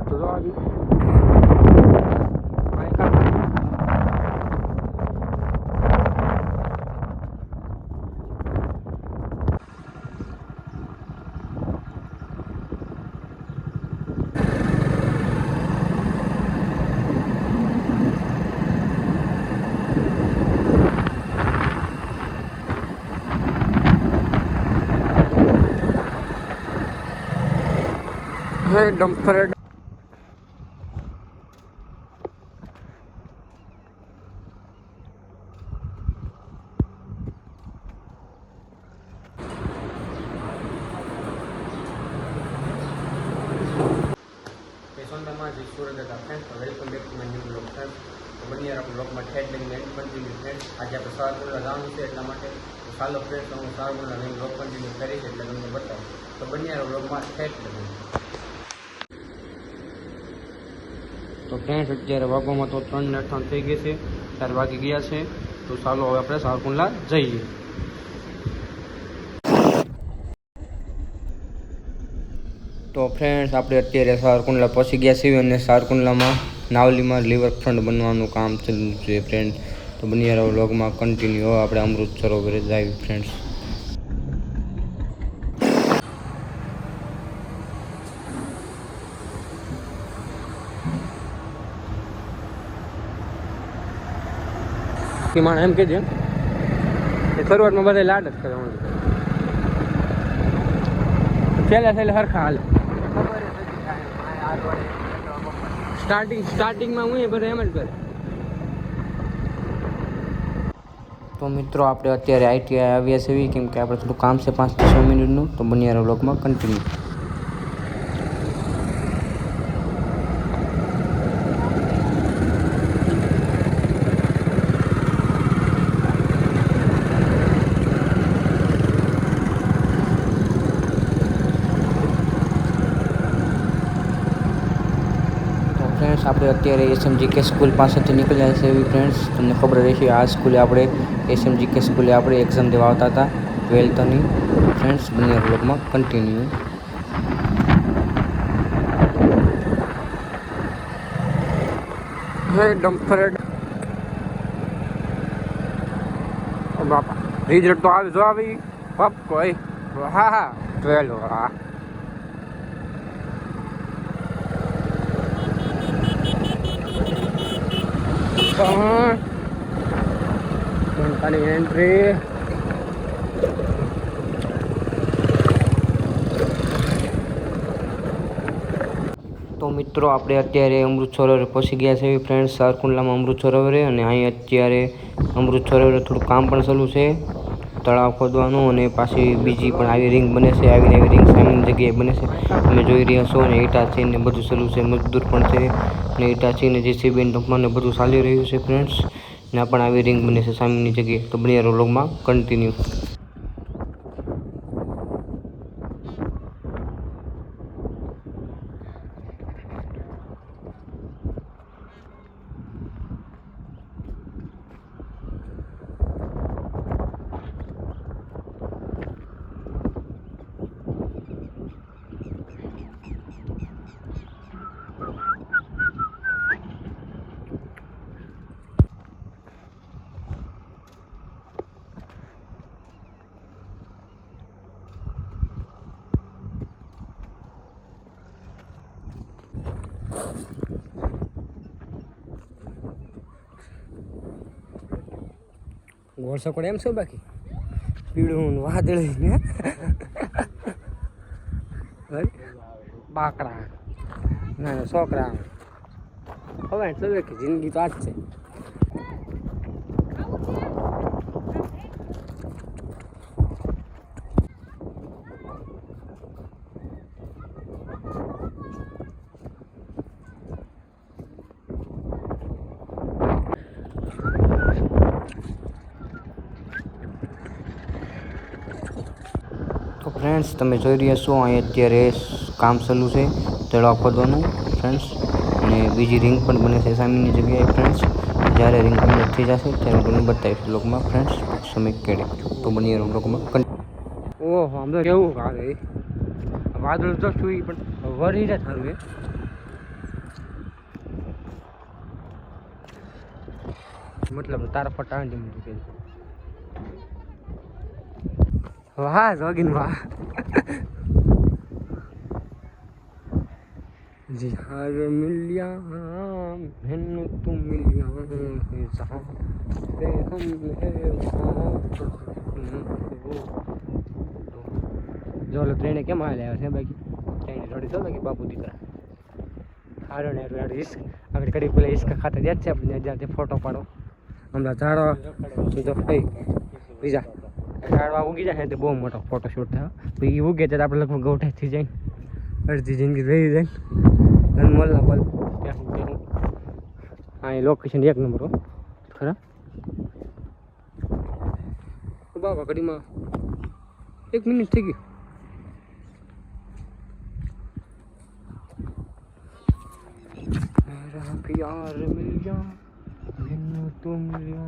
તો જો આવી ડમ્ફર સોનદામાં જે સુરત હતા friend welcome back to my new blog friend તો બની આપણે બ્લોગમાં ઠેઠ લઈને એન્ડ કન્ટિન્યુ ફ્રેન્ડ આજે આપણે સારપુરા જવાનું છે એટલા માટે તો ચાલો ફ્રેન્ડ હું સારપુરા લઈને બ્લોગ કન્ટિન્યુ કરીશ એટલે તમને બતાવું તો બની બ્લોગમાં ઠેઠ લઈને તો ફ્રેન્ડ અત્યારે વાગવામાં તો 3:58 થઈ ગઈ છે 4 વાગી ગયા છે તો ચાલો હવે આપણે સારકુંડલા જઈએ તો ફ્રેન્ડ્સ આપણે અત્યારે સારકુંડલા પહોંચી ગયા છીએ અને સારકુંડલામાં નાવલીમાં રિવરફ્રન્ટ બનવાનું કામ ચાલુ છે ફ્રેન્ડ તો બનિયારા વ્લોગમાં કન્ટિન્યુ આપણે અમૃત સરોવરે જઈએ ફ્રેન્ડ્સ માણ એમ કહેજે એ શરૂઆતમાં બધા લાડ જ કરવાનું છેલ્લે હરખા હાલે સ્ટાર્ટિંગમાં હું બધા એમ જ કરે તો મિત્રો આપણે અત્યારે આઈટીઆઈ આવ્યા છીએ કેમ કે આપણે થોડું કામ છે 5 થી 6 મિનિટનું તો બનિયારા વ્લોગમાં કન્ટિન્યુ આપણે અત્યારે SMGK સ્કૂલ પાસેથી નીકળ્યા છે એવી ફ્રેન્ડ્સ તમને ખબર રહેશે આ સ્કૂલે આપણે SMGK સ્કૂલે આપણે એક્ઝામ દેવા આવતા હતા 12thની ફ્રેન્ડ્સ બનિયારા વ્લોગમાં કન્ટિન્યુ ડમ્ફર બાપા રિઝલ્ટ તો આવી જો આવી બાપ કોઈ હા 12 હા ખાલી એન્ટ્રી તો મિત્રો આપણે અત્યારે અમૃત સરોવરે પહોંચી ગયા છે ફ્રેન્ડ્સ સારકુંડલામાં અમૃત સરોવરે અને અહીં અત્યારે અમૃત સરોવરે થોડું કામ પણ ચાલુ છે તળાવ ખોદવાનું અને પાછી બીજી પણ આવી રિંગ બને છે આવી રિંગ સામેની જગ્યાએ બને છે તમે જોઈ રહ્યા છો અને ઈટા છે ને બધું ચાલુ છે મજદૂર પણ છે ને ઈટા છે ને JCB ટપમાને બધું ચાલી રહ્યું છે ફ્રેન્ડ્સ ને પણ આવી રિંગ બને છે સામેની જગ્યાએ તો બનિયારા વ્લોગમાં કન્ટિન્યુ ગોળ સકોડ એમ છે બાકી પીળું વાદળી ને બાકડા ના છોકરા હવે ચલો કે જિંદગી તો આ જ છે ફ્રેન્ડ્સ તમે જોઈ રહ્યા છો અહીં અત્યારે કામ ચાલુ છે તળાવ ખોદવાનું ફ્રેન્ડ્સ અને બીજી રિંગ પણ બને છે સામેની જગ્યાએ ફ્રેન્ડ્સ જ્યારે રિંગ કમ્પ્લીટ થઈ જશે ત્યારે તમને બતાવીશ બ્લોગમાં ફ્રેન્ડ્સ સમય કેડે તો બની બ્લોગમાં ઓહો આમ તો કેવું આવે વાદળ તો છું પણ વરી જ થારું મતલબ તારા ફટા આંટી મૂકી કે વાહ જોગીન વાહ जी हार मिलिया मैंने तुम मिलिया जहाँ पे हम है जो लो ट्रेन કેમ આવ્યા છે બાકી ટ્રેન થોડી તો બાકી બાપુ દીકરા હારો ને આગળ કડી પેલા ઈસકા ખાતે જ છે આપણે જ્યાં ફોટો પાડો હમણાં ઝાડવા તો બીજા ઝાડવા ઉગી જાય તો બહુ મોટો ફોટો શૂટ થાય તો એ ઉગે ત્યારે આપણે લગભગ ગૌઠે થઈ જાય અડધી જિંદગી રહી જાય અને મોલ્લા બોલ હા એ લોકેશન 1 નંબર હો ખરા બાબા કડીમાં 1 મિનિટ થઈ ગઈ मेरा प्यार मिल गया मैंने तुम मिलिया